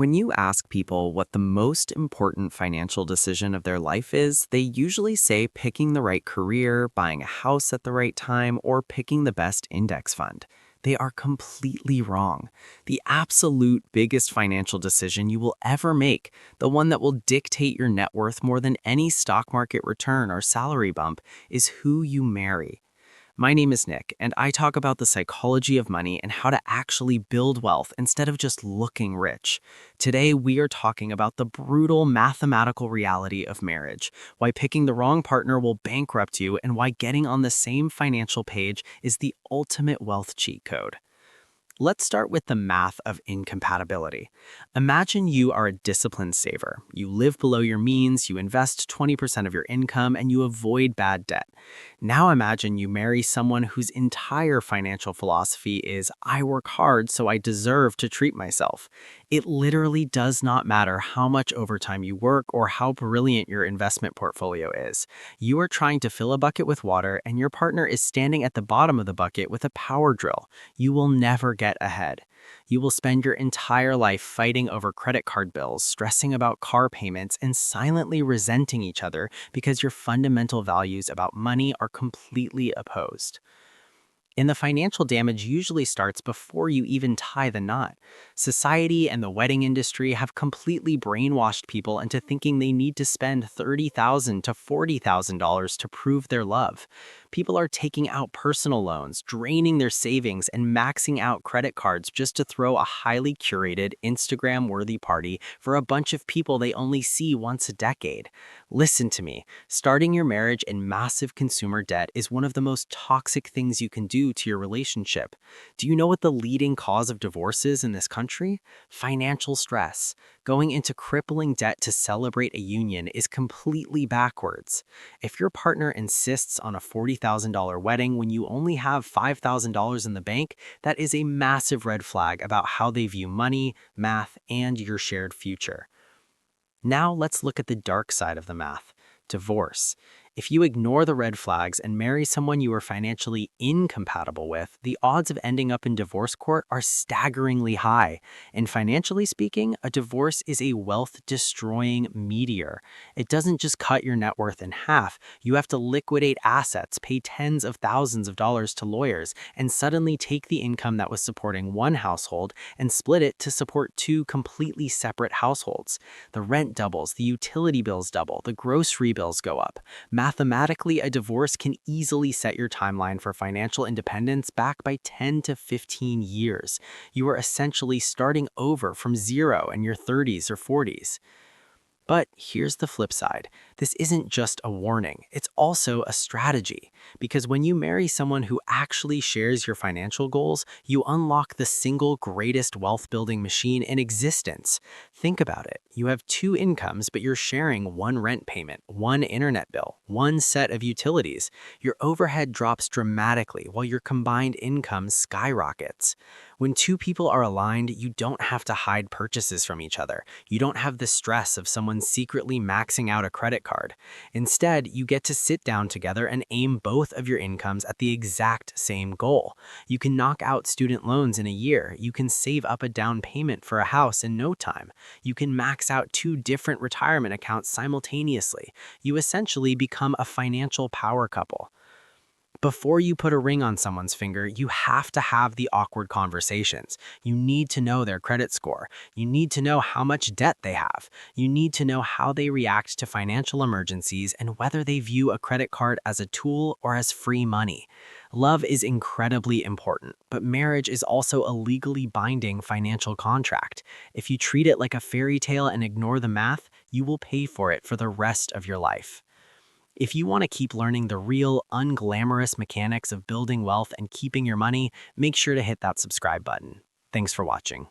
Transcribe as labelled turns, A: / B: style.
A: When you ask people what the most important financial decision of their life is, they usually say picking the right career, buying a house at the right time, or picking the best index fund. They are completely wrong. The absolute biggest financial decision you will ever make, the one that will dictate your net worth more than any stock market return or salary bump, is who you marry. My name is Nick, and I talk about the psychology of money and how to actually build wealth instead of just looking rich. Today, we are talking about the brutal mathematical reality of marriage, why picking the wrong partner will bankrupt you, and why getting on the same financial page is the ultimate wealth cheat code. Let's start with the math of incompatibility. Imagine you are a disciplined saver. You live below your means, you invest 20% of your income, and you avoid bad debt. Now imagine you marry someone whose entire financial philosophy is, I work hard, so I deserve to treat myself. It literally does not matter how much overtime you work or how brilliant your investment portfolio is. You are trying to fill a bucket with water, and your partner is standing at the bottom of the bucket with a power drill. You will never get ahead. You will spend your entire life fighting over credit card bills, stressing about car payments, and silently resenting each other because your fundamental values about money are completely opposed. And the financial damage usually starts before you even tie the knot. Society and the wedding industry have completely brainwashed people into thinking they need to spend $30,000 to $40,000 to prove their love. People are taking out personal loans, draining their savings, and maxing out credit cards just to throw a highly curated, Instagram-worthy party for a bunch of people they only see once a decade. Listen to me. Starting your marriage in massive consumer debt is one of the most toxic things you can do to your relationship. Do you know what the leading cause of divorce is in this country? Financial stress. Going into crippling debt to celebrate a union is completely backwards. If your partner insists on a $40,000 wedding when you only have $5,000 in the bank, that is a massive red flag about how they view money, math, and your shared future. Now let's look at the dark side of the math, divorce. If you ignore the red flags and marry someone you are financially incompatible with, the odds of ending up in divorce court are staggeringly high. And financially speaking, a divorce is a wealth-destroying meteor. It doesn't just cut your net worth in half. You have to liquidate assets, pay tens of thousands of dollars to lawyers, and suddenly take the income that was supporting one household and split it to support two completely separate households. The rent doubles, the utility bills double, the grocery bills go up. Mathematically, a divorce can easily set your timeline for financial independence back by 10 to 15 years. You are essentially starting over from zero in your 30s or 40s. But here's the flip side. This isn't just a warning, it's also a strategy. Because when you marry someone who actually shares your financial goals, you unlock the single greatest wealth building machine in existence. Think about it. You have two incomes, but you're sharing one rent payment, one internet bill, one set of utilities. Your overhead drops dramatically while your combined income skyrockets. When two people are aligned, you don't have to hide purchases from each other. You don't have the stress of someone secretly maxing out a credit card. Instead, you get to sit down together and aim both of your incomes at the exact same goal. You can knock out student loans in a year. You can save up a down payment for a house in no time. You can max out two different retirement accounts simultaneously. You essentially become a financial power couple. Before you put a ring on someone's finger, you have to have the awkward conversations. You need to know their credit score. You need to know how much debt they have. You need to know how they react to financial emergencies and whether they view a credit card as a tool or as free money. Love is incredibly important, but marriage is also a legally binding financial contract. If you treat it like a fairy tale and ignore the math, you will pay for it for the rest of your life. If you want to keep learning the real, unglamorous mechanics of building wealth and keeping your money, make sure to hit that subscribe button. Thanks for watching.